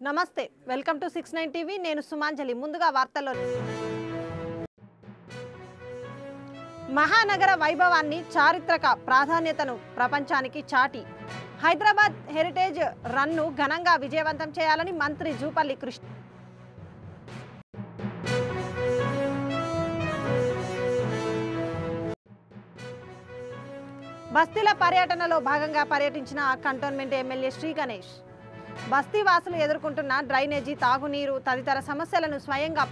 నమస్తే welcome to 69 TV నేను సుమాంజలి ముందుగా వార్తల్లో మహానగర వైభవాన్ని చారిత్రక ప్రాధాన్యతను ప్రపంచానికి చాటి హైదరాబాద్ హెరిటేజ్ రన్ను ఘనంగా విజయవంతం చేయాలని మంత్రి జూపల్లి కృష్ణ బస్తీల పర్యటనలో భాగంగా పర్యటించిన కంటోన్మెంట్ ఎమ్మెల్యే శ్రీ గణేష్ బస్తీ వాసులు ఎదుర్కొంటున్న డ్రైనేజీ తాగునీరు తదితర సమస్యలను స్వయంగా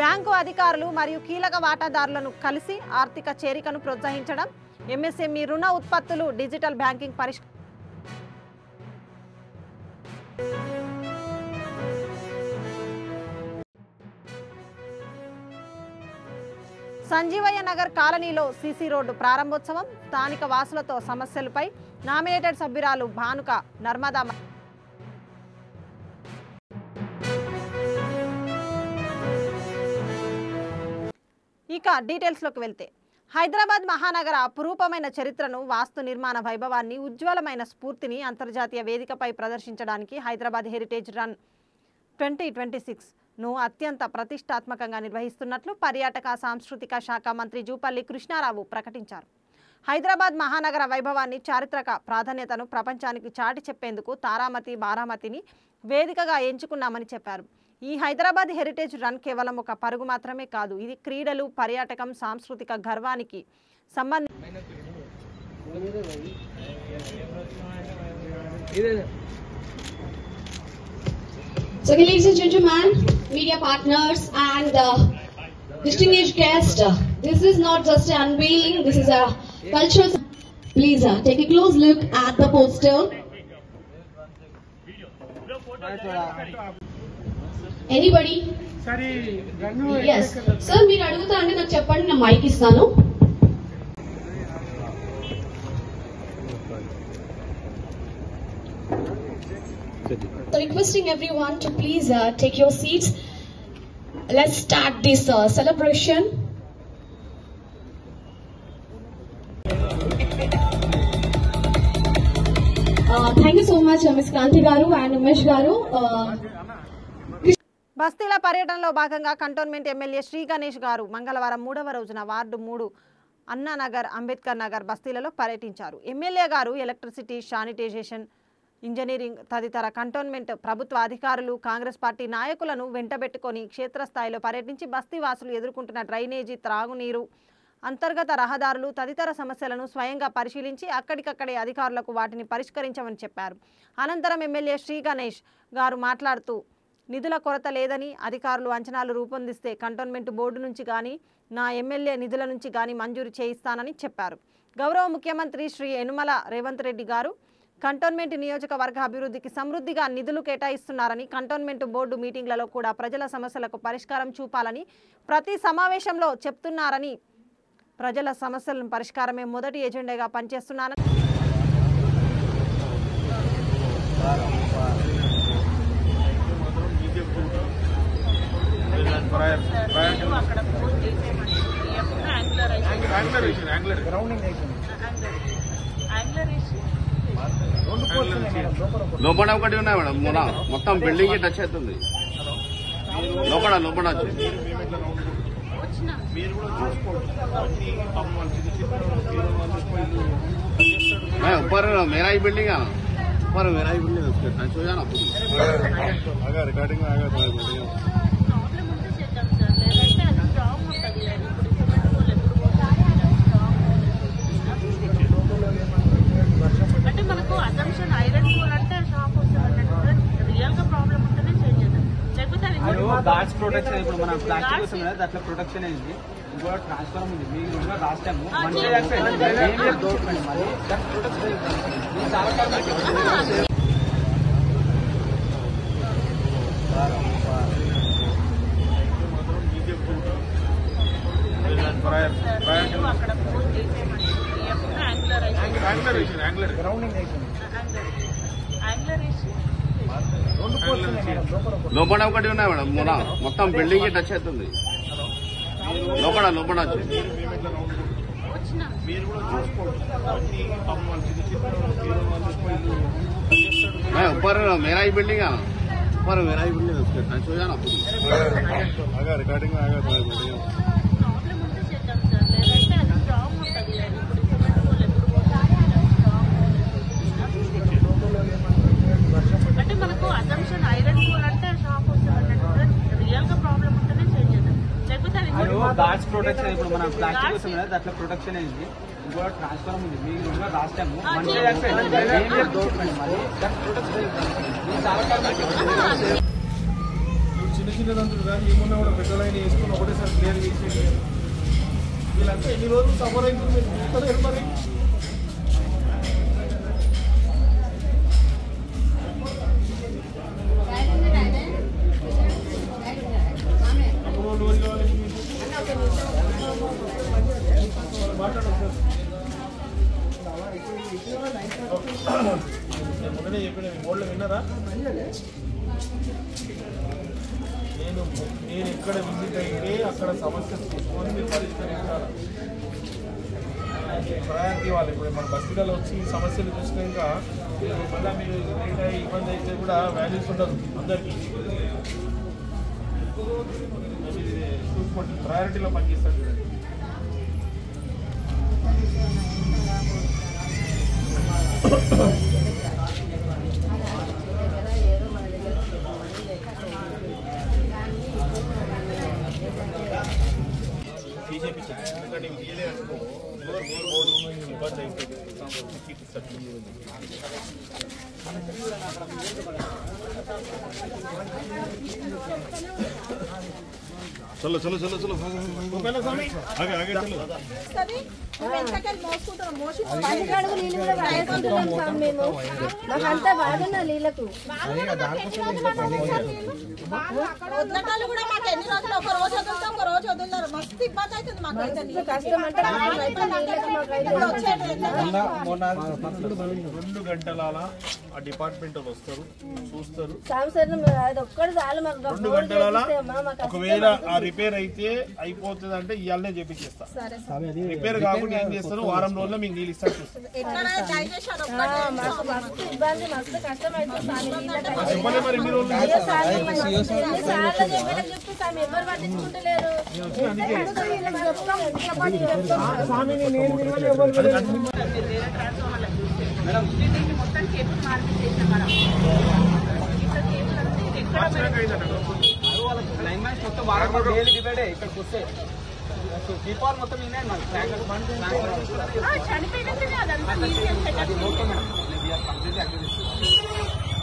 బ్యాంకు అధికారులు మరియు కీలక వాటాదారులను కలిసి ఆర్థిక చేరికను ప్రోత్సహించడం ఎంఎస్ఎంఈ రుణ ఉత్పత్తులు డిజిటల్ బ్యాంకింగ్ పరిష్కారం సంజీవయ్య నగర్ కాలనీలో సీసీ రోడ్డు ప్రారంభోత్సవం స్థానిక వాసులతో సమస్యలపై నామినేటెడ్ సభ్యురాలు భానుక నర్మదా ఇక డీటెయిల్స్లోకి వెళ్తే హైదరాబాద్ మహానగర అపురూపమైన చరిత్రను వాస్తు నిర్మాణ వైభవాన్ని ఉజ్వలమైన స్ఫూర్తిని అంతర్జాతీయ వేదికపై ప్రదర్శించడానికి హైదరాబాద్ హెరిటేజ్ రన్ 2026ను అత్యంత ప్రతిష్టాత్మకంగా నిర్వహిస్తున్నట్లు పర్యాటక సాంస్కృతిక శాఖ మంత్రి జూపల్లి కృష్ణారావు ప్రకటించారు. హైదరాబాద్ మహానగర వైభవాన్ని చారిత్రక ప్రాధాన్యతను ప్రపంచానికి చాటి చెప్పేందుకు తారామతి బారామతిని వేదికగా ఎంచుకున్నామని చెప్పారు. ఈ హైదరాబాద్ హెరిటేజ్ రన్ కేవలం ఒక పరుగు మాత్రమే కాదు, ఇది క్రీడలు, పర్యాటకం, సాంస్కృతిక గర్వానికి So, ladies and gentlemen, media partners and distinguished guests, this is not just an unveiling, this is a cultural. Please take a close look at the poster. Anybody? Yes. Sir, మీరు అడుగుతా అంటే నాకు చెప్పండి, నా మైక్ ఇస్తాను. So requesting everyone to please take your seats. Let's start this celebration. Thank you so much, Ms. Kanti garu and Umesh garu. బస్తీల పర్యటనలో భాగంగా cantonment MLA Shri Ganesh గారు మంగళవారం 3వ రోజున వార్డు 3 అన్నానగర్, అంబేద్కర్ నగర్ బస్తీలలో పర్యటించారు. ఎమ్మెల్యే గారు ఎలక్ట్రిసిటీ, శానిటైజేషన్, ఇంజనీరింగ్ తదితర కంటోన్మెంట్ ప్రభుత్వ అధికారులు, కాంగ్రెస్ పార్టీ నాయకులను వెంటబెట్టుకొని క్షేత్రస్థాయిలో పర్యటించి బస్తీవాసులు ఎదుర్కొంటున్న డ్రైనేజీ, త్రాగునీరు, అంతర్గత రహదారులు తదితర సమస్యలను స్వయంగా పరిశీలించి అక్కడికక్కడే అధికారులకు వాటిని పరిష్కరించమని చెప్పారు. అనంతరం ఎమ్మెల్యే శ్రీ గణేష్ గారు మాట్లాడుతూ నిధుల కొరత లేదని, అధికారులు అంచనాలు రూపొందిస్తే కంటోన్మెంట్ బోర్డు నుంచి కానీ, నా ఎమ్మెల్యే నిధుల నుంచి కానీ మంజూరు చేయిస్తానని చెప్పారు. గౌరవ ముఖ్యమంత్రి శ్రీ యనుమల రేవంత్ రెడ్డి గారు కంటోన్మెంట్ నియోజకవర్గ అభివృద్ధికి సమృద్ధిగా నిధులు కేటాయిస్తున్నారని, కంటోన్మెంట్ బోర్డు మీటింగ్లలో కూడా ప్రజల సమస్యలకు పరిష్కారం చూపాలని ప్రతి సమావేశంలో చెప్తున్నారని, ప్రజల సమస్యలను పరిష్కారమే మొదటి ఎజెండాగా పనిచేస్తున్నారని లోపల ఒకటి ఉన్నాయి మేడం, మొత్తం బిల్డింగ్ టచ్ అవుతుంది. లోపల ऊपर मेरा ही बिल्डिंग है, ऊपर मेरा ही बिल्डिंग है, उसके टच हो जाना आगे रिकॉर्डिंग में आगे बिल्डिंग అంటే మనకు అజంప్షన్ ఐరన్ కోల్ అంటే షాక్ వస్తుంది, రియల్ గా ప్రాబ్లం ఉంటేనే చేంజ్ చేద్దాం, లేకపోతే గాడ్స్ ప్రొటెక్షన్. ఇప్పుడు మన ప్లాస్టిక్ కోసం అట్లా ప్రొటెక్షన్ అయింది. ఇంకో ట్రాన్స్ఫార్మర్ ఉంది, మీరు లాస్ట్ టైం అక్కడ ఫోన్ చేసేయమండి. లోపల ఒకటి ఉన్నాయి మేడం, మొత్తం బిల్డింగ్ టచ్ అవుతుంది. లోపల లోపల వచ్చిన ऊपर मेरा ही बिल्डिंग है ऊपर मेरा ही बिल्डिंग है उसके ट्रांसफर जाना आगा रिकॉर्डिंग में आगा तुम्हारी बिल्डिंग ప్రాబ్లం ఉంటే చేద్దాం సార్ లేదంటే అది స్ట్రాంగ్ ఉంటుంది ఇప్పుడు సిమెంట్ వాళ్ళు ఎప్పుడు అంటే మనకు అజంప్షన్ ఐరన్ పూల్ అంటే షాక్ వస్తుంది రియల్ గా ప్రాబ్లం ఉంటేనే చేంజ్ చేద్దాం లేకపోతే అది గాడ్స్ ప్రొటెక్షన్ ఇప్పుడు మనం ప్లాస్టిక్ వస్తుంది కదా దాంట్లో ప్రొటెక్షన్ అయింది ఇంకో ట్రాన్స్ఫార్మర్ ఉంది మీకు లాస్ట్ టైం చిన్న చిన్న దంతులు కానీ ఏమన్నా కూడా పెద్ద లైన్ వేసుకుని ఒకటేసారి క్లియర్ చేసేది వీళ్ళంతా ఎన్ని రోజులు సఫర్ అవుతుంది మీరు చూస్తారు మరి లోన్ కావాలి మాట్లాడదు సార్ మొన్ననే చెప్పిన మీ బోర్డులో విన్నారా నేను ఎక్కడ విజిట్ అయితే అక్కడ సమస్య చూసుకొని మీరు పరిష్కరించాలి ప్రయారిటీ వాళ్ళు ఇప్పుడు మన బస్తీలలో వచ్చి సమస్యలు చూసినాక మళ్ళీ మీరు లేట్ అయ్యి ఇబ్బంది అయితే కూడా వాల్యూస్ ఉండదు అందరికీ చూసుకోండి ప్రయారిటీలో పనిచేస్తారు చూడండి ఎందుకంటే ఇవి తీయలే అనుకో ఇబ్బంది అవుతుంది चलो चलो चलो चलो पहले स्वामी आगे आगे चलो మాకంతా బాగున్నా నీళ్ళకు వదలటాలు కూడా మాకు ఎన్ని రోజులు ఒక రోజు వదిలితే ఒక రోజు వదులుతారు మస్తు ఇబ్బంది అవుతుంది మాకు అయితే కష్టం అంటే 2 గంటల ఆ డిపార్ట్మెంట్ వాళ్ళు వస్తారు చూస్తారు సంవత్సరం అది ఒక్కటి చాలు మాకు 2 గంటల ఒకవేళ ఆ రిపేర్ అయితే అయిపోతుంది అంటే ఇవాళనే చేపించేస్తా రిపేర్ కాకుండా ఏం చేస్తారు వారం రోజుల్లో మీకు నీళ్ళు ఇస్తారు మాకు మస్తు ఇబ్బంది మస్తు కష్టం అవుతుంది చెప్పలే మరి మీరు చెప్పు స్వామి ఎవరు పట్టించుకుంటలేరు మొత్తం కేబుల్ మార్కెట్ చేసిన మనం ఇట్లా కేబుల్ అంటే ఎక్కడ లైన్ మ్యాన్స్ మొత్తం వారం డైలీ డివైడ్ ఇక్కడికి వస్తే దీపావళి మొత్తం ఇదే చనిపోయినట్టే అదంతా అది ఓకే మేడం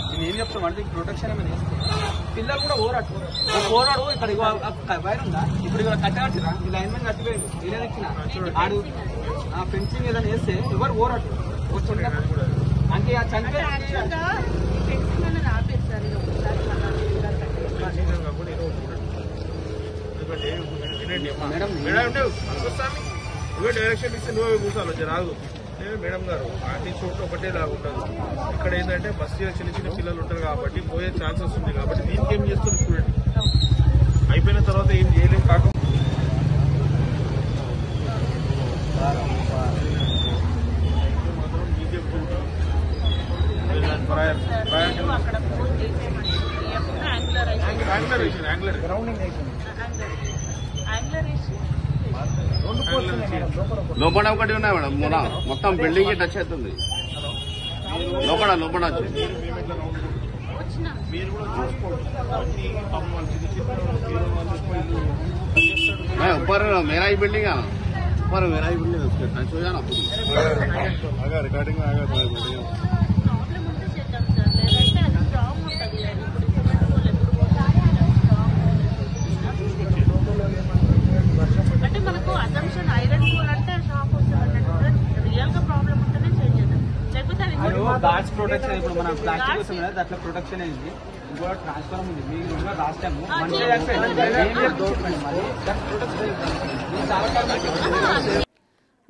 నేను ఏం చెప్తామంటే ప్రొటెక్షన్ ఏమైనా పిల్లలు కూడా ఓరాడు ఇక్కడ వైర్ ఉందా ఇప్పుడు ఇక్కడ కట్టగట్టిరా ఈ లైన్ మ్యాన్ కట్టిపోయాడు ఇలా ఎక్కిన ఆడు ఆ ఫెన్సింగ్ ఏదైనా వేస్తే ఎవరు ఓరాడు వచ్చి అంటే ఆ చనిపోయి డైరెక్షన్ ఇస్తే నువ్వే కూర్చోాలి రాదు మేడం గారు అన్ని చోట్ల ఒకటే లాగుంటుంది ఇక్కడ ఏంటంటే బస్తీలో చిన్న చిన్న పిల్లలు ఉంటారు కాబట్టి పోయే ఛాన్సెస్ ఉంది కాబట్టి దీనికి ఏం చేస్తుంది చూడండి అయిపోయిన తర్వాత ఏం చేయలేం కాక లోపల ఒకటి ఉన్నాయి మేడం మొత్తం బిల్డింగ్ టచ్ అవుతుంది లోపల లోపల మీరు కూడా చూసుకోండి ऊपर मेरा ही बिल्डिंग है ऊपर मेरा ही बिल्डिंग है उसके ट्रांसफर जाना आगा रिकॉर्डिंग में आगा तुम्हारी बिल्डिंग ప్రాబ్లం ఉంటే చేద్దాం సార్ లేదంటే అది స్ట్రాంగ్ ఉంటుంది ఇప్పుడు సిమెంట్ వాళ్ళు ఎప్పుడు అంటే మనకు అజంప్షన్ ఐరన్ పూల్ అంటే షాక్ వస్తుంది రియల్ గా ప్రాబ్లం ఉంటేనే చేంజ్ చేద్దాం లేకపోతే అది గాడ్స్ ప్రొటెక్షన్ ఇప్పుడు మనం ప్లాస్టిక్ వస్తుంది కదా దాంట్లో ప్రొటెక్షన్ అయింది ఇంకో ట్రాన్స్ఫార్మర్ ఉంది మీకు లాస్ట్ టైం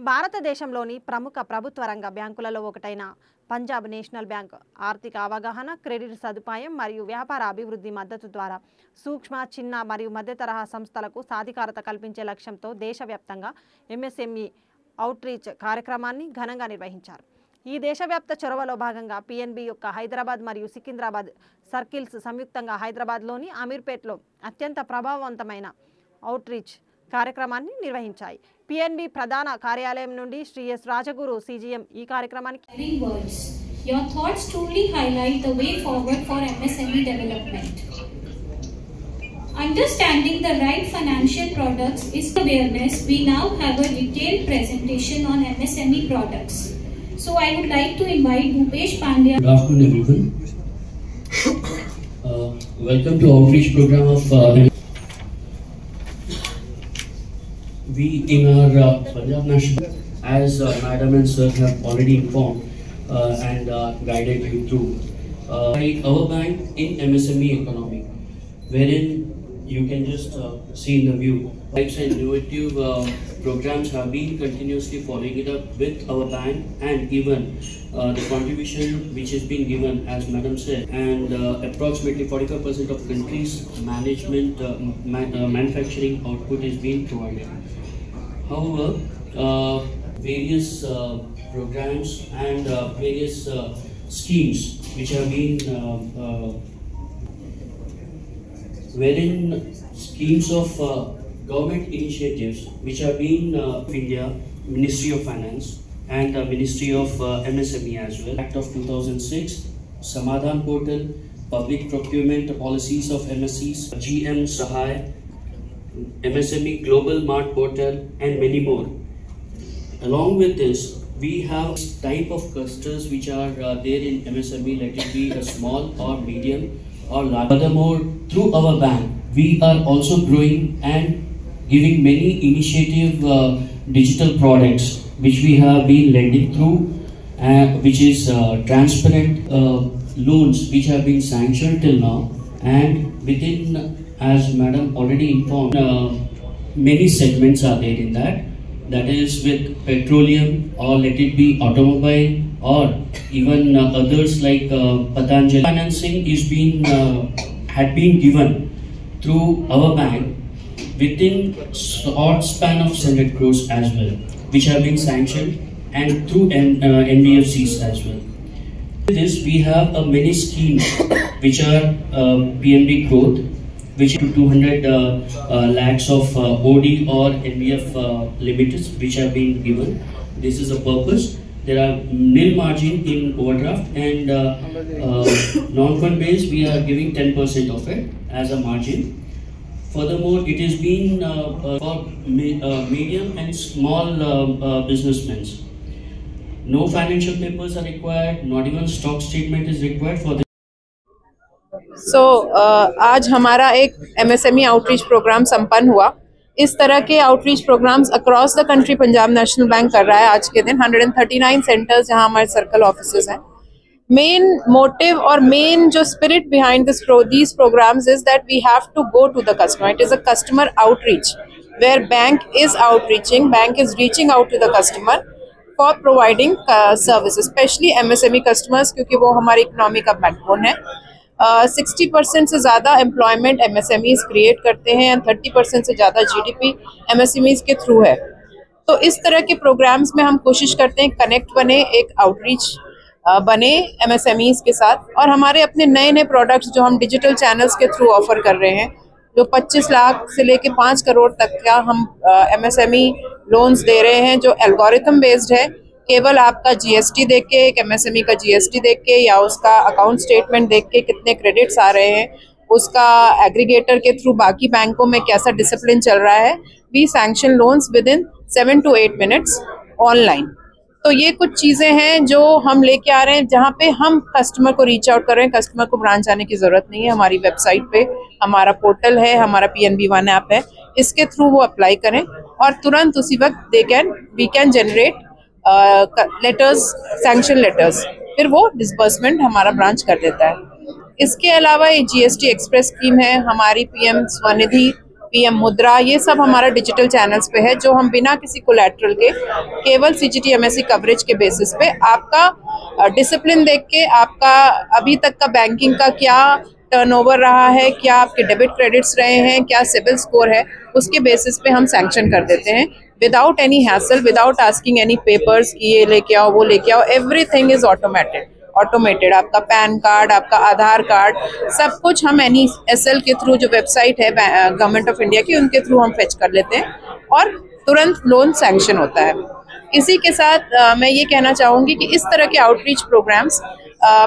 భారతదేశంలోని ప్రముఖ ప్రభుత్వ రంగ బ్యాంకులలో ఒకటైన పంజాబ్ నేషనల్ బ్యాంక్ ఆర్థిక అవగాహన, క్రెడిట్ సదుపాయం మరియు వ్యాపార అభివృద్ధి మద్దతు ద్వారా సూక్ష్మ, చిన్న మరియు మధ్య తరహా సంస్థలకు సాధికారత కల్పించే లక్ష్యంతో దేశవ్యాప్తంగా ఎంఎస్ఎంఈ అవుట్రీచ్ కార్యక్రమాన్ని ఘనంగా నిర్వహించారు. ఈ దేశవ్యాప్త చొరవలో భాగంగా పిఎన్బి యొక్క హైదరాబాద్ మరియు సికింద్రాబాద్ సర్కిల్స్ సంయుక్తంగా హైదరాబాద్లోని అమీర్పేట్లో అత్యంత ప్రభావవంతమైన అవుట్రీచ్ కార్యక్రమాన్ని నిర్వహించాయి. పిఎన్బి ప్రధాన కార్యాలయం నుండి శ్రీ ఎస్ రాజగురు సిజిఎం ఈ కార్యక్రమానికి Your thoughts truly highlight the way forward for MSME development. Understanding the right financial products is awareness. We now have a detailed presentation on MSME products. So I would like to invite Bhupesh Pandya. Good afternoon, everyone. Welcome to outreach program of we in our Punjab National, as Madam and Sir have already informed and guided you through our bank in MSME economy, wherein you can just see in the view types and innovative programs have been continuously following it up with our bank, and even the contribution which has been given, as Madam said, and approximately 45% of country's management manufacturing output is being provided. However, various programs and various schemes which have been wherein schemes of government initiatives which have been India, Ministry of Finance and Ministry of MSME as well. Act of 2006, Samadhan Portal, Public Procurement Policies of MSCs, GM Sahay, MSME Global Mart Portal and many more. Along with this, we have type of clusters which are there in MSME, let it be a small or medium or large. Furthermore, through our bank, we are also growing and giving many initiative digital products which we have been lending through, which is transparent loans which have been sanctioned till now, and within, as Madam already informed, many segments are there in that. That is with petroleum, or let it be automobile, or even others like Patanjali. Financing is had been given through our bank within short span of 100 crores as well, which have been sanctioned, and through NBFCs as well. With this, we have a many schemes which are PNB growth, which to 200 lakhs of OD or NBF limits which have been given. This is a purpose. There are nil margin in overdraft, and non-fund based we are giving 10% of it as a margin. Furthermore, it is been for medium and small businessmen. No financial papers are required, not even stock statement is required for this. आज हमारा एक MSME outreach programme संपन्न हुआ. इस तरह के outreach programs across the country Punjab national Bank कर रहा है. आज के दिन 139 सेंटर्स जहां हमारे सर्कल ऑफिसेज हैं. मेन मोटिव और मेन जो spirit behind these programs is that we have to go to the customer. It is a customer outreach where bank is outreaching, bank is reaching out to the customer for providing services, especially MSME customers, क्योंकि वो हमारी economy का backbone है. 60% से ज़्यादा employment MSMEs create करते हैं, and 30% से ज़्यादा GDP MSMEs के थ्रू है. तो इस तरह के प्रोग्राम्स में हम कोशिश करते हैं कनेक्ट बने, एक आउटरीच बने MSMEs के साथ, और हमारे अपने नए नए प्रोडक्ट्स जो हम डिजिटल चैनल्स के थ्रू ऑफर कर रहे हैं, जो 25 लाख से लेके 5 करोड़ तक का हम MSME लोन्स दे रहे हैं, जो एल्गोरिथम बेस्ड है. केवल आपका GST देख के, एक MSME का GST देख के, या उसका अकाउंट स्टेटमेंट देख के कितने क्रेडिट्स आ रहे हैं, उसका एग्रीगेटर के थ्रू बाकी बैंकों में कैसा डिसिप्लिन चल रहा है, we sanction loans within 7 to 8 minutes online. तो ये कुछ चीज़ें हैं जो हम लेके आ रहे हैं, जहाँ पे हम कस्टमर को रीच आउट कर रहे हैं. कस्टमर को ब्रांच आने की ज़रूरत नहीं है. हमारी वेबसाइट पे हमारा पोर्टल है, हमारा PNB One ऐप है, इसके थ्रू वो अप्लाई करें और तुरंत उसी वक्त we can generate letters, sanction letters, फिर वो डिसबर्समेंट हमारा ब्रांच कर देता है. इसके अलावा ये GST एक्सप्रेस स्कीम है, हमारी PM स्वनिधि PM मुद्रा, ये सब हमारा डिजिटल चैनल्स पे है, जो हम बिना किसी कोलैटरल के केवल CGT MSE कवरेज के बेसिस पे आपका डिसिप्लिन देख के, आपका अभी तक का बैंकिंग का क्या टर्नओवर रहा है, क्या आपके डेबिट क्रेडिट्स रहे हैं, क्या सिबिल स्कोर है, उसके बेसिस पे हम सैंक्शन कर देते हैं without any hassle, without asking any papers कि ये लेके आओ वो लेके आओ। Everything is automated. आपका पैन कार्ड, आपका आधार कार्ड, सब कुछ हम NESL के थ्रू, जो वेबसाइट है गवर्नमेंट ऑफ इंडिया की, उनके थ्रू हम फेच कर लेते हैं और तुरंत लोन सैंक्शन होता है। इसी के साथ मैं ये कहना चाहूँगी कि इस तरह के outreach programmes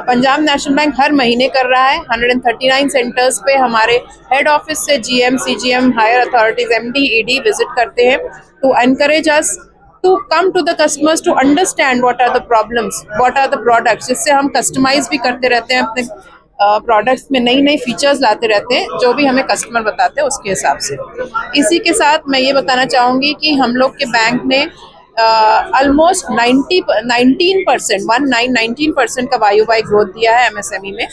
Punjab national Bank हर महीने कर रहा है। 139 सेंटर्स पे हमारे हेड ऑफिस से GM, CGM, higher authorities, MD, ED visit करते हैं to encourage us to come to the customers to understand what are the problems, what are the products, जिससे हम कस्टमाइज भी करते रहते हैं अपने प्रोडक्ट्स में, नई फीचर्स लाते रहते हैं जो भी हमें कस्टमर बताते हैं उसके हिसाब से। इसी के साथ मैं ये बताना चाहूँगी कि हम लोग के बैंक ने ऑलमोस्ट 19% का YOY ग्रोथ दिया है MSME में,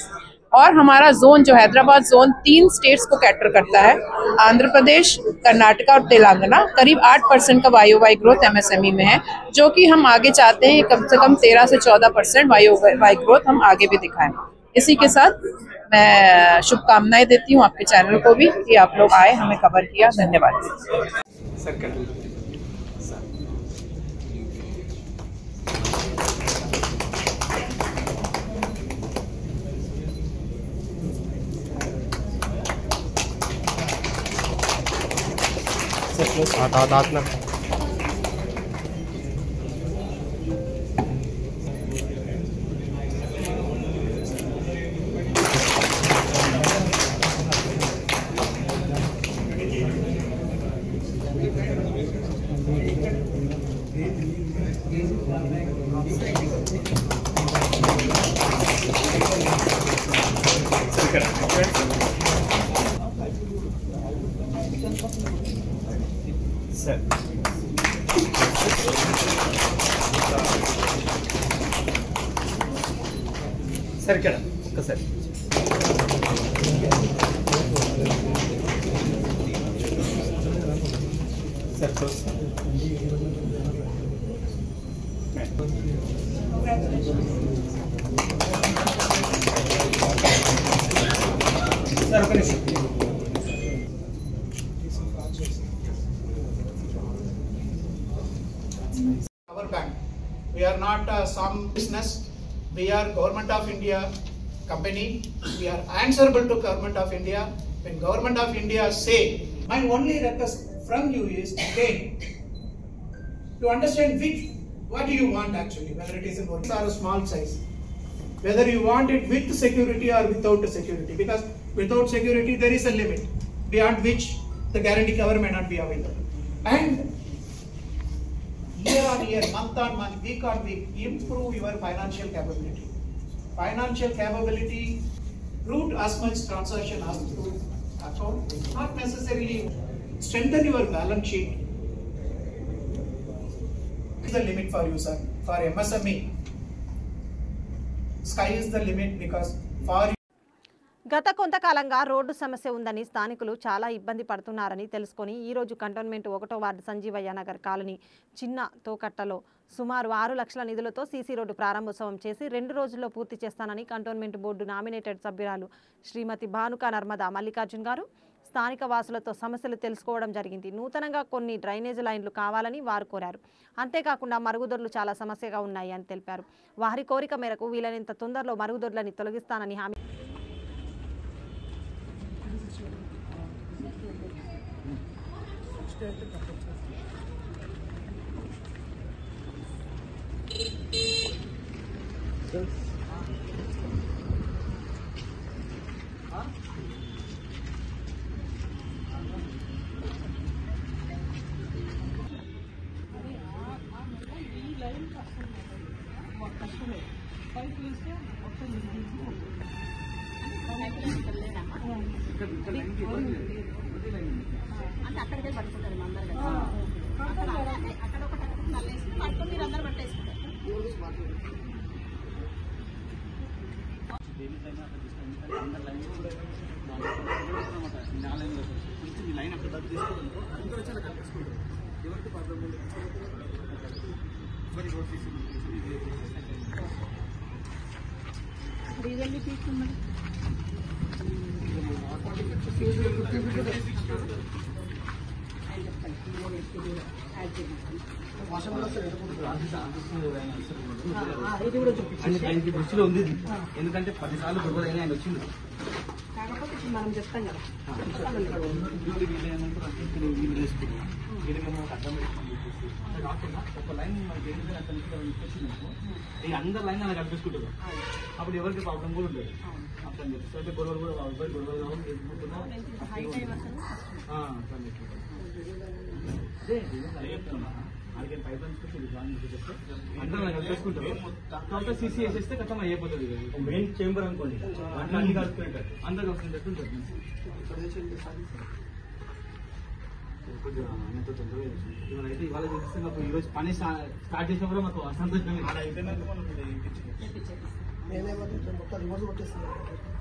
और हमारा जोन जो हैदराबाद जोन 3 स्टेट्स को कैटर करता है, आंध्र प्रदेश, कर्नाटका और तेलंगाना। करीब 8% का YOY ग्रोथ MSME में है, जो कि हम आगे चाहते हैं कम से कम 13 से 14% YOY ग्रोथ हम आगे भी दिखाएं। इसी के साथ मैं शुभकामनाएं देती हूँ आपके चैनल को भी कि आप लोग आए, हमें कवर किया। धन्यवाद। हाथ ना सर क्या sir Our bank, we are not some business. We are Government of India company. We are answerable to Government of India. When Government of India say, my only request from you is again to understand what do you want actually, whether it is in or a small size, whether you want it with security or without security, because without security there is a limit beyond which the guarantee cover may not be available. And year on year, month on month, week on week, improve your financial capability. Financial capability, route as much transaction as through account, not necessarily strengthen your balance sheet. Is the limit for you, sir. For MSME, sky is the limit because for గత కొంతకాలంగా road సమస్య ఉందని స్థానికులు చాలా ఇబ్బంది పడుతున్నారని తెలుసుకొని ఈ రోజు కంటోన్మెంట్ 1వ వార్డు సంజీవయ్య నగర్ కాలనీ చిన్న తోకట్టలో సుమారు 6 లక్షల నిధులతో సీసీ రోడ్డు ప్రారంభోత్సవం చేసి 2 రోజుల్లో పూర్తి చేస్తానని కంటోన్మెంట్ బోర్డు నామినేటెడ్ సభ్యురాలు శ్రీమతి భానుకా నర్మదా మల్లికార్జున్ గారు స్థానిక వాసులతో సమస్యలు తెలుసుకోవడం జరిగింది. నూతనంగా కొన్ని డ్రైనేజ్ లైన్లు కావాలని వారు కోరారు. అంతేకాకుండా మరుగుదొడ్లు చాలా సమస్యగా ఉన్నాయి అని తెలిపారు. వారి కోరిక మేరకు వీలైనంత తొందరలో మరుగుదొడ్లని తొలగిస్తానని హామీ అంటే అక్కడికే పట్టుకుంటారు అందరు అక్కడ ఒక నల్లేసి పట్టుకొని మీరు అందరూ పట్టేసుకుంటారు. లైన్ అక్కడ డబ్బు తీసుకుంటాం అందరూ వచ్చి అలా కనిపిస్తుంటారు ఎవరికి ప్రాబ్లం ఉంది మరి రోడ్ రీజన్లీ తీసుకున్నాం దృష్టిలో ఉంది ఎందుకంటే 10 సార్లు గొడవలైనా ఆయన వచ్చింది కాకపోతే మనం చెప్తాం కదా ఒక లైన్ ఈ అందరు లైన్ అలా కనిపిస్తుంటారు అప్పుడు ఎవరికి ప్రాబ్లం కూడా ఉండదు అట్లా చెప్పేసి అంటే గొడవలు కూడా గొడవలు అదే పైప్ అందరూ అలా కలిపేసుకుంటారు తర్వాత సీసీ వేసేస్తే కథం అయిపోతుంది మెయిన్ చేంబర్ అనుకోండి అన్ని కలుపుకుంటారు అందరు కలిసినట్టు ఉంటుంది అయితే ఇవాళ చూపిస్తే మాకు ఈరోజు పని స్టార్ట్ చేసినా కూడా మాకు అసంతోషం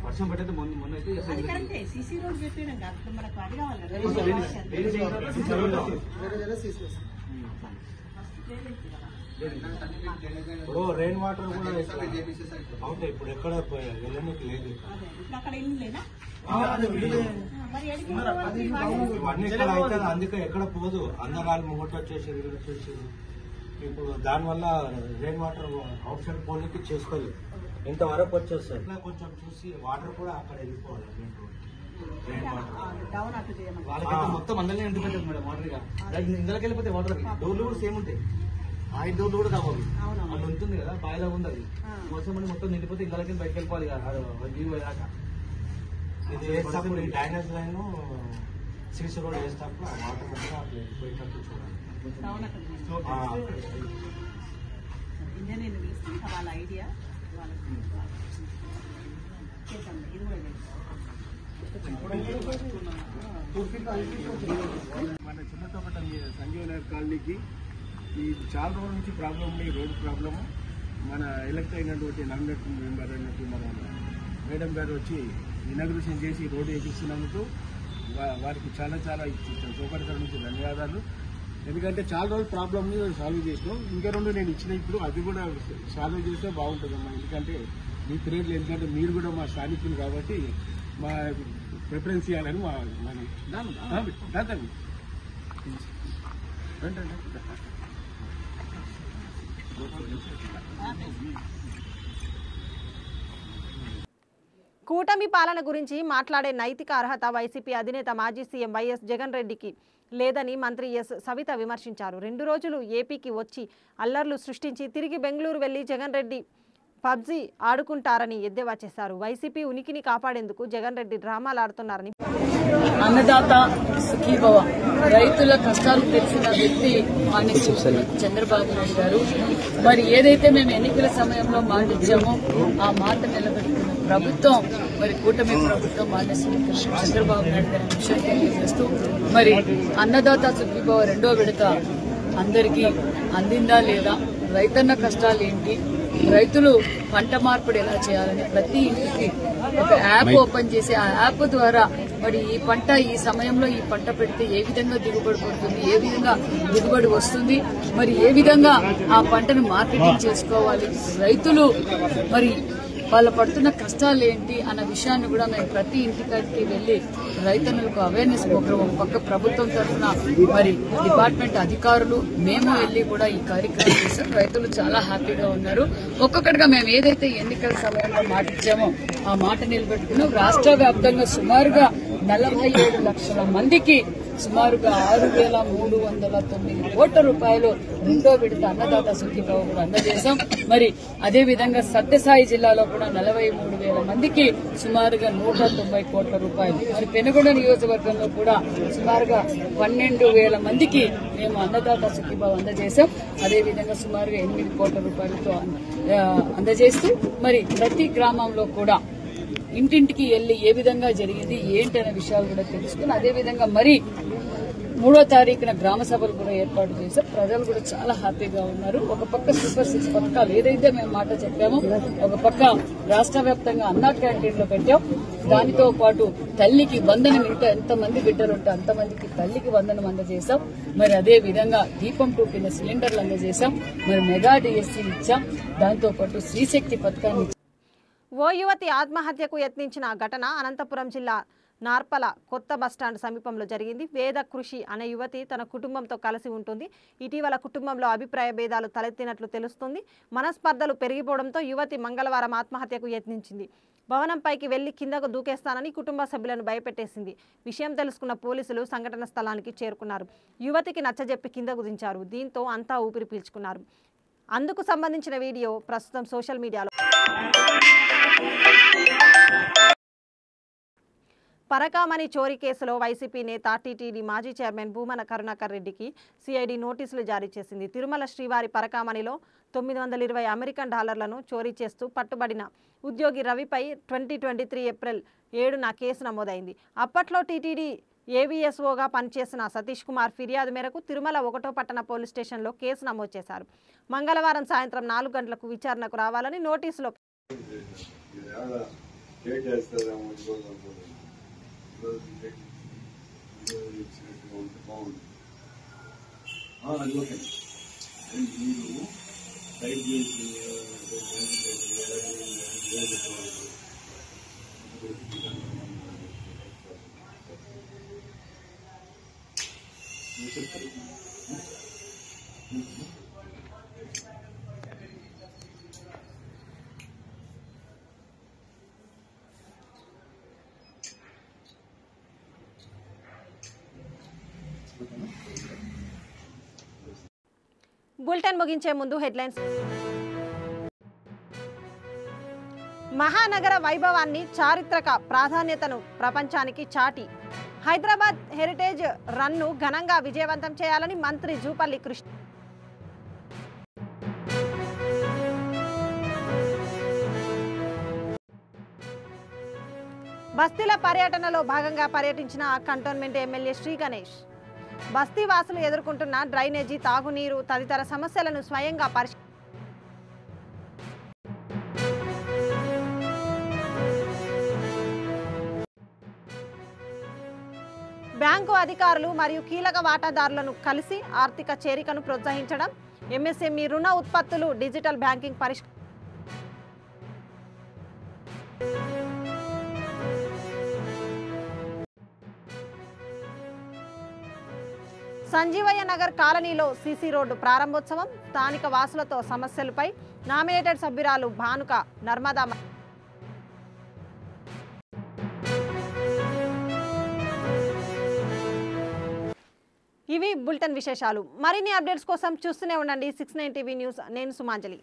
వర్షం పట్టయితే మొన్న అయితే సీసీ రోడ్ చెప్పినాం కాదు మనకు అది కావాలి రెయిన్ వాటర్ కూడా అవుతాయి ఇప్పుడు ఎక్కడ వెళ్ళడానికి లేదు అక్కడ ఇల్లు లేదా ఇవన్నీ ఇక్కడ అయితే అందుకే ఎక్కడ పోదు అందరాలు ముంగట వచ్చేసేది ఇప్పుడు దానివల్ల రెయిన్ వాటర్ అవుట్ సైడ్ పోనీకి చేసుకోలేదు ఇంతవరకు వచ్చేస్తారు ఇట్లా కొంచెం చూసి వాటర్ కూడా అక్కడ వెళ్ళిపోవాలి వాళ్ళకైతే మొత్తం అందరినీ ఎందుకు పెట్టదు మేడం వాటర్ గా ఇందులోకి వెళ్ళిపోతే వాటర్ డోర్లు కూడా సేమ్ ఉంటాయి ఆ డోర్లు కూడా కావాలి అది ఉంటుంది కదా బాయిలా ఉంది అది వర్షం అని మొత్తం నిండిపోతే ఇందులోకి బయటకు వెళ్ళిపోవాలి కదా వ్యూ దాకా ఇది వేసేటప్పుడు ఈ డ్రైనేజ్ లైన్ సీసీ రోడ్ వేసేటప్పుడు ఆ వాటర్ కూడా పోయేటప్పుడు చూడాలి ఇంజనీర్ తీసి వాళ్ళ ఐడియా మన చిన్నతోపట సంజీవ్ నగర్ కాలనీకి ఈ చాలా రోజుల నుంచి ప్రాబ్లం ఉంది రోడ్డు ప్రాబ్లము మన ఎలక్ట్ అయినటువంటి నామినేట్ మెంబర్ అయినట్టు మన మేడం గారు వచ్చి ఇనాగ్రేషన్ చేసి రోడ్డు వేపిస్తున్నందుకు వారికి చాలా చోపటి నుంచి ధన్యవాదాలు ఎందుకంటే చాలా రోజులు ప్రాబ్లమ్ని సాల్వ్ చేసినాం ఇంకా 2 నేను ఇచ్చిన ఇప్పుడు అది కూడా సాల్వ్ చేస్తే బాగుంటుందమ్మా ఎందుకంటే మీ పీరియడ్లు ఎందుకంటే మీరు కూడా మా స్థానికులు కాబట్టి మా ప్రిఫరెన్స్ ఇవ్వాలని కూటమి పాలన గురించి మాట్లాడే నైతిక అర్హత వైసీపీ అధినేత మాజీ సీఎం వైఎస్ జగన్ రెడ్డికి లేదని మంత్రి ఎస్ సవిత విమర్శించారు. 2 రోజులు ఏపీకి వచ్చి అల్లర్లు సృష్టించి తిరిగి బెంగళూరు వెళ్లి జగన్ రెడ్డి పబ్జీ ఆడుకుంటారని ఎద్దేవా చేశారు. వైసీపీ ఉనికిని కాపాడేందుకు జగన్ రెడ్డి డ్రామాలు ఆడుతున్నారని. అన్నదాత సుఖీభవ రైతుల కష్టాలు తెలిసిన వ్యక్తి మాన్య చంద్రబాబు నాయుడు గారు. మరి ఏదైతే మేము ఎన్నికల సమయంలో మాట ఇచ్చామో ఆ మాట నిలబెట్టుకున్న ప్రభుత్వం మరి కూటమి ప్రభుత్వం మాన్య చంద్రబాబు నాయుడు గారి విషయం తెలియజేస్తూ మరి అన్నదాత సుఖీభవ 2వ విడత అందరికీ అందిందా లేదా, రైతన్న కష్టాలు ఏంటి, రైతులు పంట మార్పిడి ఎలా చేయాలని ప్రతి ఇంటికి ఒక యాప్ ఓపెన్ చేసి ఆ యాప్ ద్వారా మరి ఈ పంట ఈ సమయంలో ఈ పంట పెడితే ఏ విధంగా దిగుబడి పడుతుంది, ఏ విధంగా దిగుబడి వస్తుంది, మరి ఏ విధంగా ఆ పంటను మార్కెటింగ్ చేసుకోవాలి, రైతులు మరి వాళ్ళు పడుతున్న కష్టాలు ఏంటి అన్న విషయాన్ని కూడా మేము ప్రతి ఇంటికి వెళ్లి రైతన్నులకు అవేర్నెస్ ప్రోగ్రామ్ పక్క ప్రభుత్వం తరఫున మరి డిపార్ట్మెంట్ అధికారులు మేము వెళ్లి కూడా ఈ కార్యక్రమం చేశాం. రైతులు చాలా హ్యాపీగా ఉన్నారు. ఒక్కొక్కటిగా మేము ఏదైతే ఎన్నికల సమయంలో మాట ఇచ్చామో ఆ మాట నిలబెట్టుకున్నాం. రాష్ట్ర వ్యాప్తంగా సుమారుగా 47 లక్షల మందికి సుమారుగా 6,309 కోట్ల రూపాయలు 2వ విడత అన్నదాత సుఖీభవ కూడా అందజేశాం. మరి అదేవిధంగా సత్యసాయి జిల్లాలో కూడా 43,000 మందికి సుమారుగా 190 కోట్ల రూపాయలు, మరి పెనుగొండ నియోజకవర్గంలో కూడా సుమారుగా 12,000 మందికి మేము అన్నదాత సుఖీభవ అందజేశాం. అదేవిధంగా సుమారుగా 8 కోట్ల రూపాయలతో అందజేస్తూ మరి ప్రతి గ్రామంలో కూడా ఇంటింటికి వెళ్లి ఏ విధంగా జరిగింది ఏంటి అనే విషయాలు కూడా తెలుసుకుని అదేవిధంగా మరి 3వ తారీఖున గ్రామ సభలు కూడా ఏర్పాటు చేశాం. ప్రజలు కూడా చాలా హ్యాపీగా ఉన్నారు. ఒక పక్క సూపర్ 6 పథకాలు ఏదైతే మేము మాట చెప్పామో, ఒక పక్క రాష్ట్ర వ్యాప్తంగా అన్నా క్యాంటీన్లో పెట్టాం. దానితో పాటు తల్లికి వందనం, ఇంట్లో ఎంతమంది బిడ్డలు ఉంటే అంతమందికి తల్లికి వందనం అందజేశాం. మరి అదే విధంగా దీపం 2 కింద సిలిండర్లు అందజేశాం. మరి మెగా డిఎస్సీ ఇచ్చాం. దాంతో పాటు శ్రీశక్తి పథకాన్ని. ఓ యువతి ఆత్మహత్యకు యత్నించిన ఘటన అనంతపురం జిల్లా నార్పల కొత్త బస్టాండ్ సమీపంలో జరిగింది. వేద కృషి అనే యువతి తన కుటుంబంతో కలిసి ఉంటుంది. ఇటీవల కుటుంబంలో అభిప్రాయ భేదాలు తలెత్తినట్లు తెలుస్తుంది. మనస్పర్ధలు పెరిగిపోవడంతో యువతి మంగళవారం ఆత్మహత్యకు యత్నించింది. భవనంపైకి వెళ్లి కిందకు దూకేస్తానని కుటుంబ సభ్యులను భయపెట్టేసింది. విషయం తెలుసుకున్న పోలీసులు సంఘటన స్థలానికి చేరుకున్నారు. యువతికి నచ్చజెప్పి కిందకు దించారు. దీంతో అంతా ఊపిరి పీల్చుకున్నారు. అందుకు సంబంధించిన వీడియో ప్రస్తుతం సోషల్ మీడియాలో. పరకామణి చోరీ కేసులో వైసీపీ నేత టీటీడీ మాజీ చైర్మన్ భూమన కరుణాకర్ రెడ్డికి సిఐడి నోటీసులు జారీ చేసింది. తిరుమల శ్రీవారి పరకామణిలో 920 అమెరికన్ డాలర్లను చోరీ చేస్తూ పట్టుబడిన ఉద్యోగి రవిపై 2023 ఏప్రిల్ 7న కేసు నమోదైంది. అప్పట్లో టీటీడీ ఏవీఎస్ఓగా పనిచేసిన సతీష్ కుమార్ ఫిర్యాదు మేరకు తిరుమల 1వ పట్టణ పోలీస్ స్టేషన్లో కేసు నమోదు చేశారు. మంగళవారం సాయంత్రం 4 గంటలకు విచారణకు రావాలని నోటీసులో బులెటిన్ ముగించే ముందు హెడ్లైన్స్. మహానగర వైభవాన్ని, చారిత్రక ప్రాధాన్యతను ప్రపంచానికి చాటి హైదరాబాద్ హెరిటేజ్ రన్ను ఘనంగా విజయవంతం చేయాలని మంత్రి జూపల్లి కృష్ణ. బస్తీల పర్యటనలో భాగంగా పర్యటించిన కంటోన్మెంట్ ఎమ్మెల్యే శ్రీ గణేష్. బస్తీ వాసులు ఎదుర్కొంటున్న డ్రైనేజీ, తాగునీరు తదితర సమస్యలను స్వయంగా బ్యాంకు అధికారులు మరియు కీలక వాటాదారులను కలిసి ఆర్థిక చేరికను ప్రోత్సహించడం, ఎంఎస్ఎంఈ రుణ ఉత్పత్తులు, డిజిటల్ బ్యాంకింగ్ సంజీవయ్య నగర్ కాలనీలో సీసీ రోడ్డు ప్రారంభోత్సవం, స్థానిక వాసులతో సమస్యలపై నామినేటెడ్ సభ్యురాలు భానుక నర్మదా. ఇవి బులెటిన్ విశేషాలు. మరిన్ని అప్డేట్స్ కోసం చూస్తూనే ఉండండి 69 టీవీ న్యూస్. నేను సుమాంజలి.